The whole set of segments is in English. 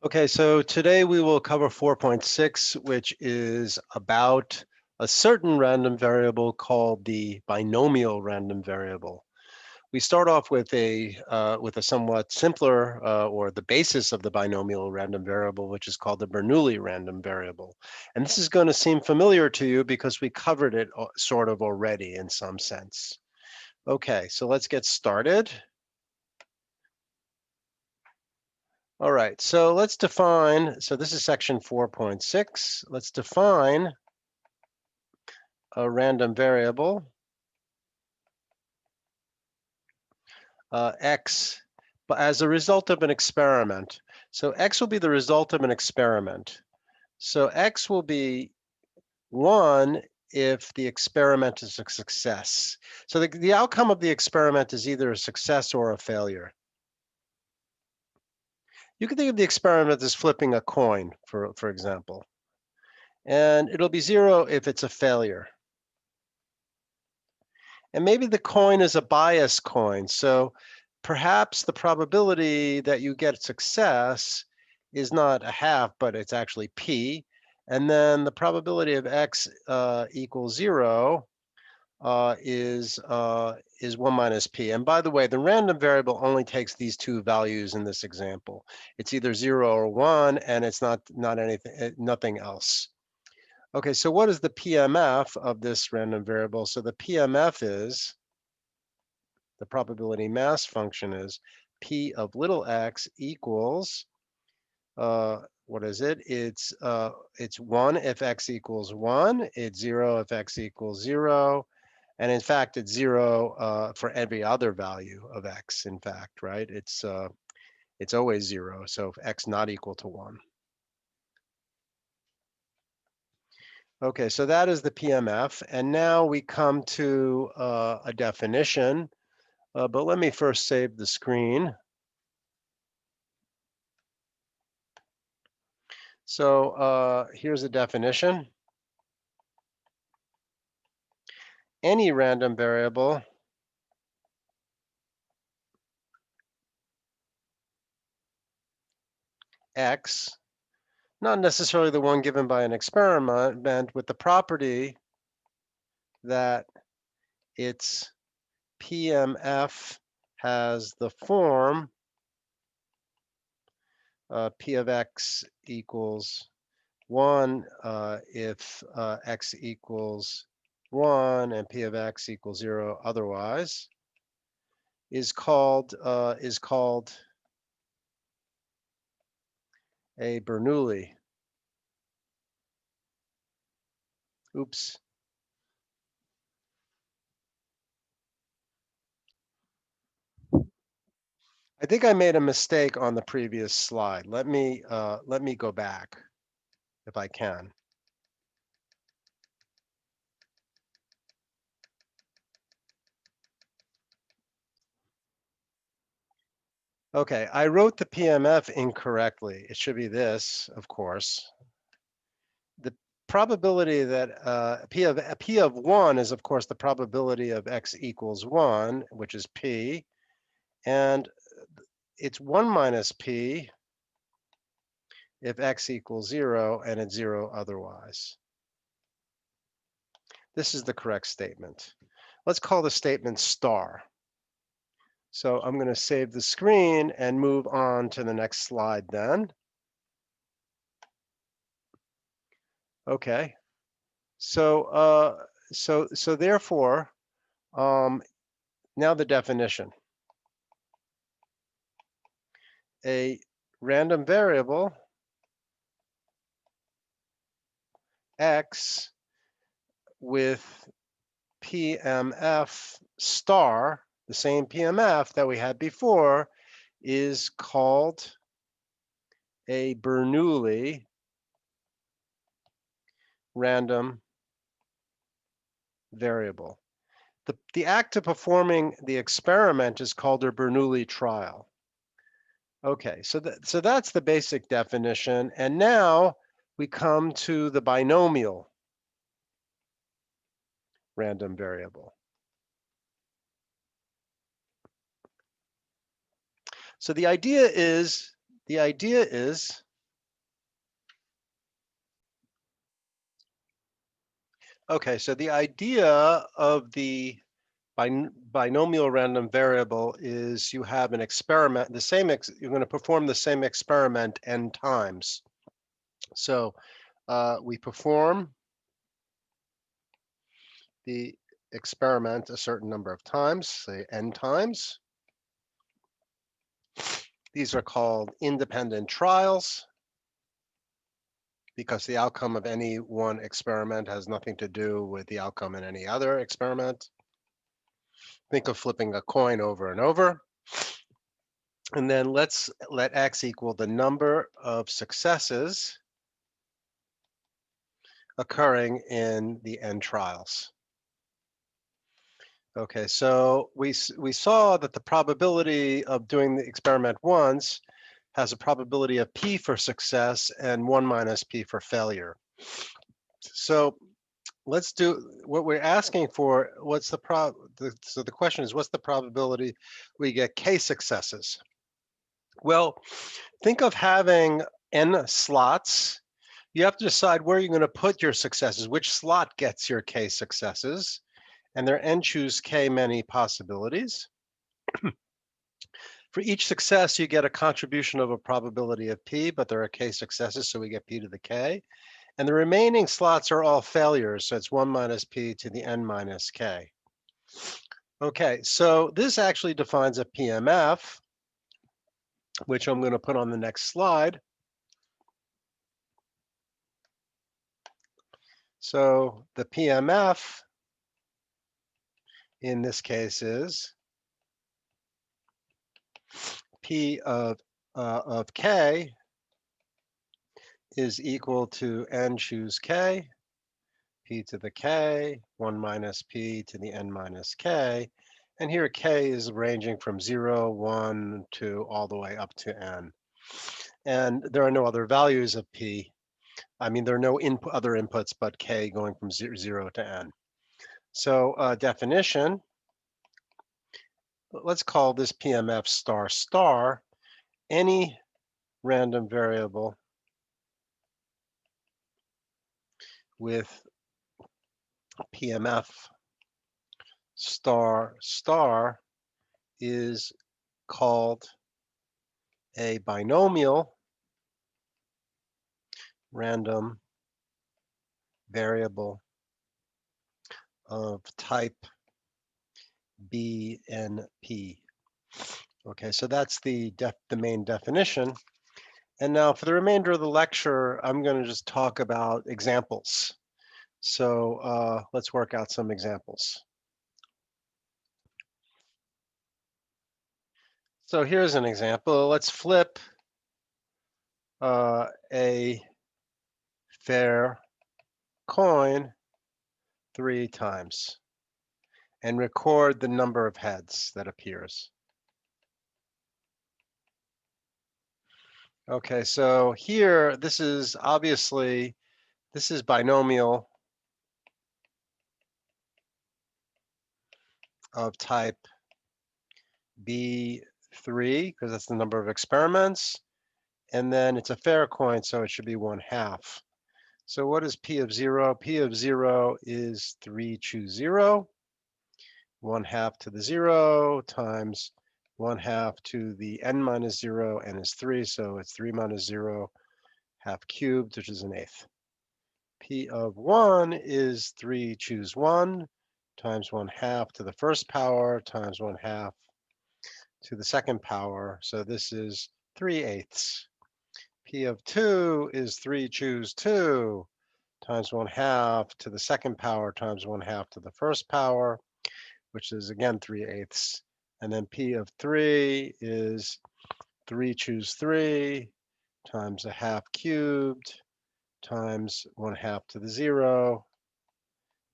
Okay, so today we will cover 4.6, which is about a certain random variable called the binomial random variable. We start off with a somewhat simpler or the basis of the binomial random variable, which is called the Bernoulli random variable. And this is going to seem familiar to you because we covered it sort of already in some sense. Okay, so let's get started. All right, so let's define, so this is section 4.6. Let's define a random variable, x, but as a result of an experiment. So x will be the result of an experiment. So x will be 1 if the experiment is a success. So the outcome of the experiment is either a success or a failure. You can think of the experiment as flipping a coin, for example. And it'll be 0 if it's a failure. And maybe the coin is a bias coin. So perhaps the probability that you get success is not a half, but it's actually p. And then the probability of x equals 0 is 1 minus p. And by the way, the random variable only takes these two values in this example. It's either 0 or 1, and it's not anything, nothing else. Okay, so what is the PMF of this random variable? So the PMF is, the probability mass function is P of little x equals, what is it? It's 1 if x equals 1, it's 0 if x equals 0, and in fact, it's 0 for every other value of x, in fact, right? It's always 0, so if x not equal to 1. Okay, so that is the PMF, and now we come to a definition, but let me first save the screen. So here's a definition. Any random variable x, not necessarily the one given by an experiment, with the property that its PMF has the form P of x equals 1 if x equals 1 and P of x equals 0 otherwise, is called a Bernoulli. Oops. I think I made a mistake on the previous slide. Let me go back if I can. Okay, I wrote the PMF incorrectly. It should be this, of course. The probability that P of 1 is, of course, the probability of x equals 1, which is P, and it's 1 minus P if x equals 0 and it's 0 otherwise. This is the correct statement. Let's call the statement star. So I'm going to save the screen and move on to the next slide then. Okay. So so therefore, now the definition. A random variable x with PMF star, the same PMF that we had before, is called a Bernoulli random variable. The act of performing the experiment is called a Bernoulli trial. Okay, so that's the basic definition, and now we come to the binomial random variable. So the idea is Okay, so the idea of the binomial random variable is you have an experiment, you're going to perform the same experiment n times. So we perform the experiment a certain number of times, say n times. These are called independent trials because the outcome of any one experiment has nothing to do with the outcome in any other experiment. Think of flipping a coin over and over. And then let's let x equal the number of successes occurring in the n trials. Okay, so we saw that the probability of doing the experiment once has a probability of p for success and 1 minus p for failure. So let's do what we're asking for. So the question is, what's the probability we get k successes? Well, think of having n slots. You have to decide where you're going to put your successes, which slot gets your k successes, and there are n choose k many possibilities. For each success, you get a contribution of a probability of p, but there are k successes, so we get p to the k. And the remaining slots are all failures, so it's 1 minus p to the n minus k. Okay, so this actually defines a PMF, which I'm going to put on the next slide. So the PMF in this case is P of k is equal to n choose k, p to the k, 1 minus p to the n minus k. And here k is ranging from 0, 1, to all the way up to n. And there are no other values of p. I mean, there are no other inputs but k going from 0 to n. So definition, let's call this PMF star star. Any random variable with PMF star star is called a binomial random variable of type BNP. Okay, so that's the main definition. And now for the remainder of the lecture, I'm going to just talk about examples. So let's work out some examples. So here's an example. Let's flip a fair coin 3 times and record the number of heads that appears. Okay, so here, this is binomial of type B3, because that's the number of experiments. And then it's a fair coin, so it should be 1/2. So what is P of 0? P of 0 is 3 choose 0. 1/2 to the 0 times 1/2 to the n minus 0, n is 3, so it's 3 minus 0, half cubed, which is 1/8. P of 1 is 3 choose 1 times 1/2 to the first power times 1/2 to the second power, so this is 3/8. P of 2 is 3 choose 2 times 1/2 to the second power times 1/2 to the first power, which is again 3/8. And then P of 3 is 3 choose 3 times 1/2 cubed times 1/2 to the 0,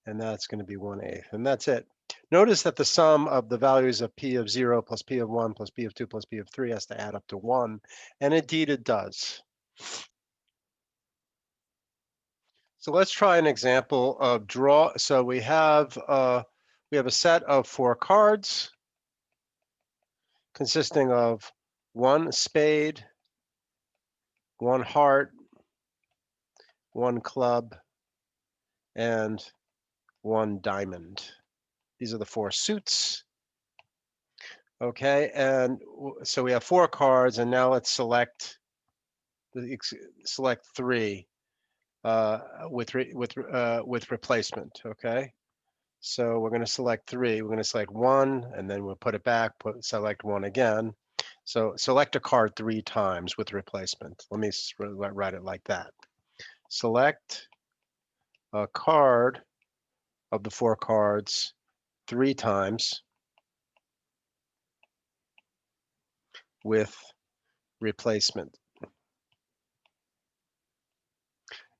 and that's going to be 1/8, and that's it. Notice that the sum of the values of P of 0 plus P of 1 plus P of 2 plus P of 3 has to add up to 1, and indeed it does. So let's try an example of draw. So we have a set of 4 cards consisting of 1 spade, 1 heart, 1 club, and 1 diamond. These are the 4 suits. Okay, and so we have 4 cards, and now let's select 3 with replacement. Okay, so we're going to select 3. We're going to select 1, and then we'll put it back. Select 1 again. So select a card 3 times with replacement. Let me write it like that. Select a card of the 4 cards 3 times with replacement.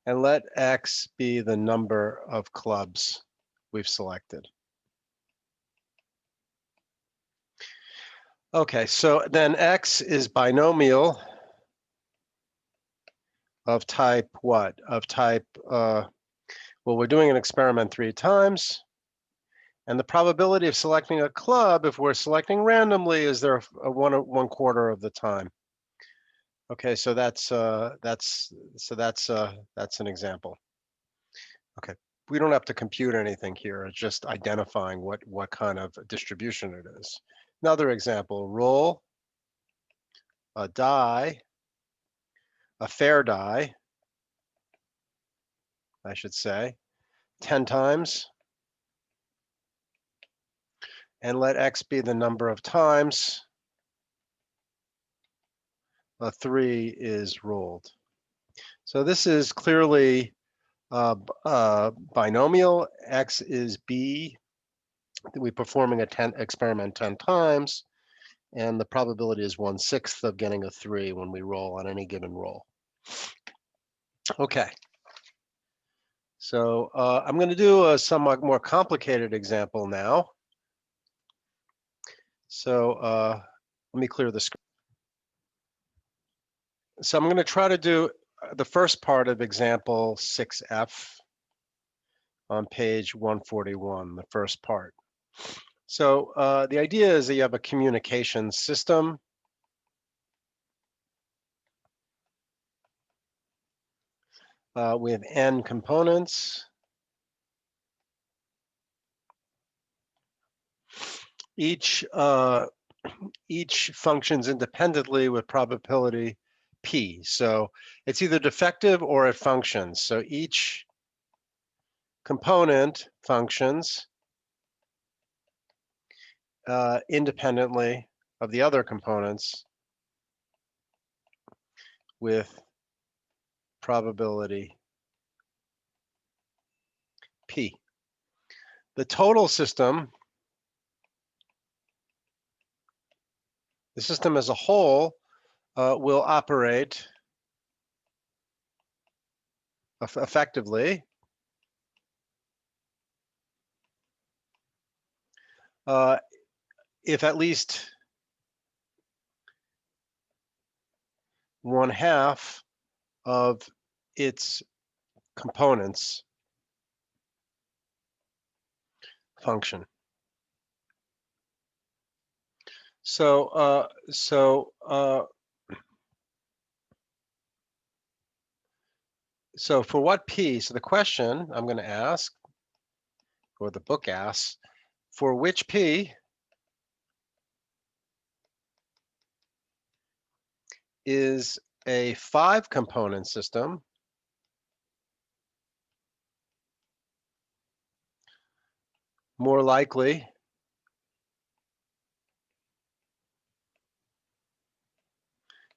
And let X be the number of clubs we've selected. Okay, so then X is binomial of type what? Of type, well, we're doing an experiment 3 times. And the probability of selecting a club, if we're selecting randomly, is there a 1/4 of the time. Okay, so that's an example. Okay, we don't have to compute anything here. It's just identifying what kind of distribution it is. Another example: roll a die, a fair die, I should say, 10 times, and let X be the number of times a 3 is rolled. So this is clearly binomial. X is B. We're performing a experiment 10 times, and the probability is 1/6 of getting a 3 when we roll on any given roll. Okay. So I'm going to do a somewhat more complicated example now. So let me clear the screen. So I'm going to try to do the first part of example 6F on page 141, the first part. So the idea is that you have a communication system. We have n components. Each functions independently with probability p. So it's either defective or it functions. So each component functions independently of the other components with probability p. The total system, the system as a whole, will operate effectively if at least 1/2 of its components function. So for what p? So the question I'm going to ask, or the book asks, for which p is a 5-component system more likely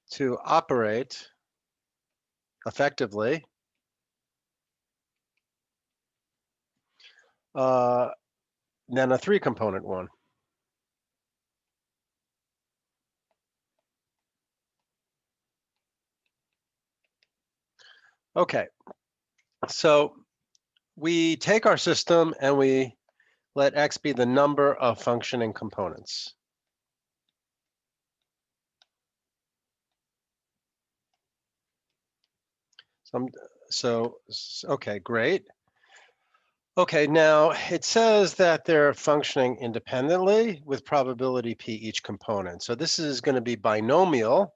to operate effectively than a 3-component one. Okay, so we take our system and we let X be the number of functioning components. Okay, great. Okay, now it says that they're functioning independently with probability p each component. So this is going to be binomial,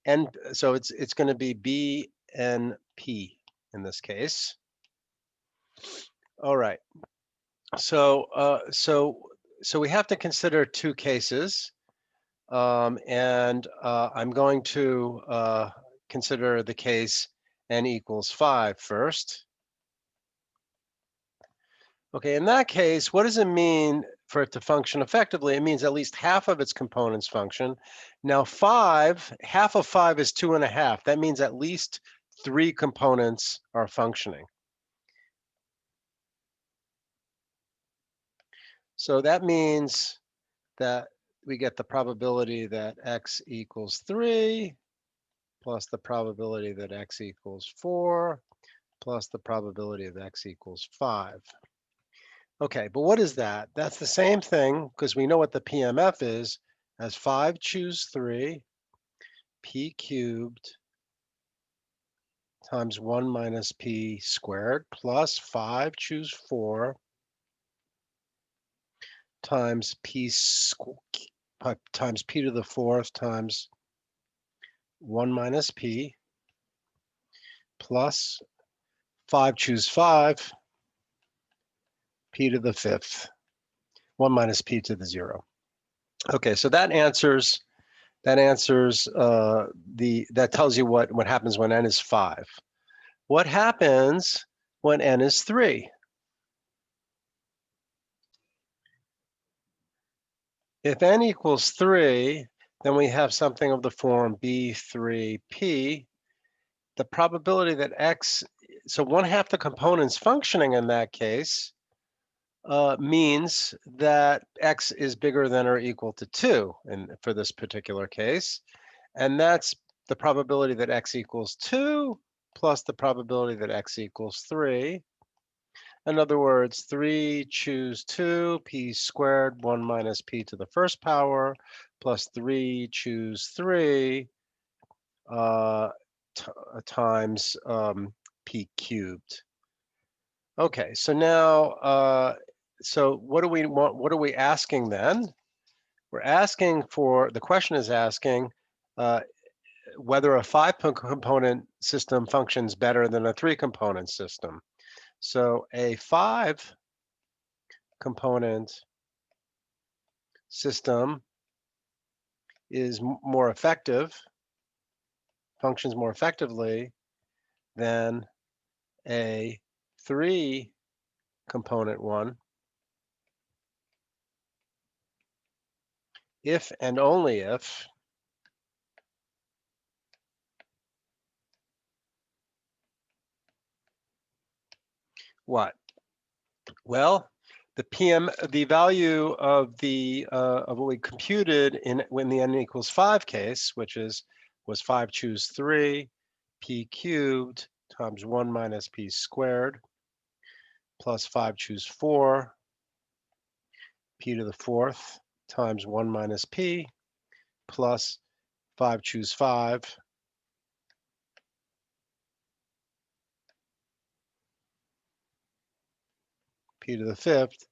and so it's going to be B and P in this case. All right. So we have to consider two cases, and I'm going to consider the case n equals 5 first. Okay, in that case, what does it mean for it to function effectively? It means at least half of its components function. Now, half of 5 is 2.5. That means at least 3 components are functioning. So that means that we get the probability that x equals 3 plus the probability that x equals 4 plus the probability of x equals 5. Okay, but what is that? That's the same thing, because we know what the PMF is, as 5 choose 3 p cubed times 1 minus p squared plus 5 choose 4 times times p to the 4th times 1 minus p plus 5 choose 5 p to the 5th, 1 minus p to the 0. Okay, so that tells you what happens when n is 5. What happens when n is 3? If n equals 3, then we have something of the form b3p. The probability that so 1/2 the components functioning in that case means that x is bigger than or equal to 2 for this particular case. And that's the probability that x equals 2 plus the probability that x equals 3. In other words, 3 choose 2, p squared, 1 minus p to the 1st power, plus 3 choose 3 times p cubed. Okay, so now, so what do we want? What are we asking then? We're asking for, the question is asking whether a 5-component system functions better than a 3-component system. So a 5-component system is more effective, functions more effectively than a 3-component one, if and only if what? Well, the value of what we computed when the n equals 5 case, which was 5 choose 3 p cubed times 1 minus p squared plus 5 choose 4 p to the 4th times 1 minus p plus 5 choose 5 p to the 5th.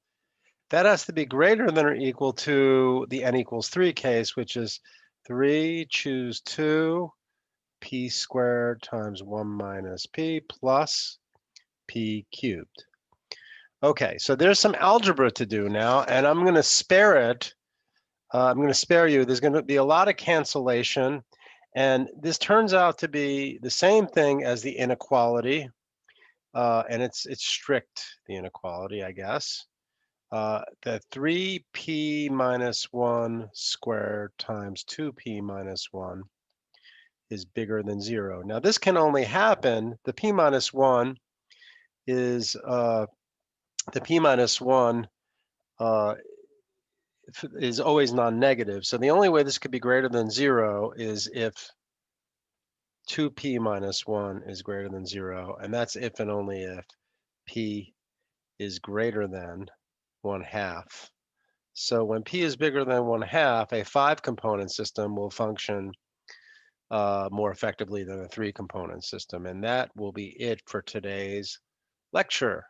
That has to be greater than or equal to the n equals 3 case, which is 3 choose 2 p squared times 1 minus p plus p cubed. Okay, so there's some algebra to do now, and I'm going to spare it. I'm going to spare you. There's going to be a lot of cancellation, and this turns out to be the same thing as the inequality, and it's strict, the inequality, I guess. That 3p minus 1 squared times 2p minus 1 is bigger than 0. Now this can only happen, the p minus 1 is always non-negative. So the only way this could be greater than 0 is if 2p minus 1 is greater than 0, and that's if and only if p is greater than 1/2. So when p is bigger than 1/2, a 5-component system will function more effectively than a 3-component system. And that will be it for today's lecture.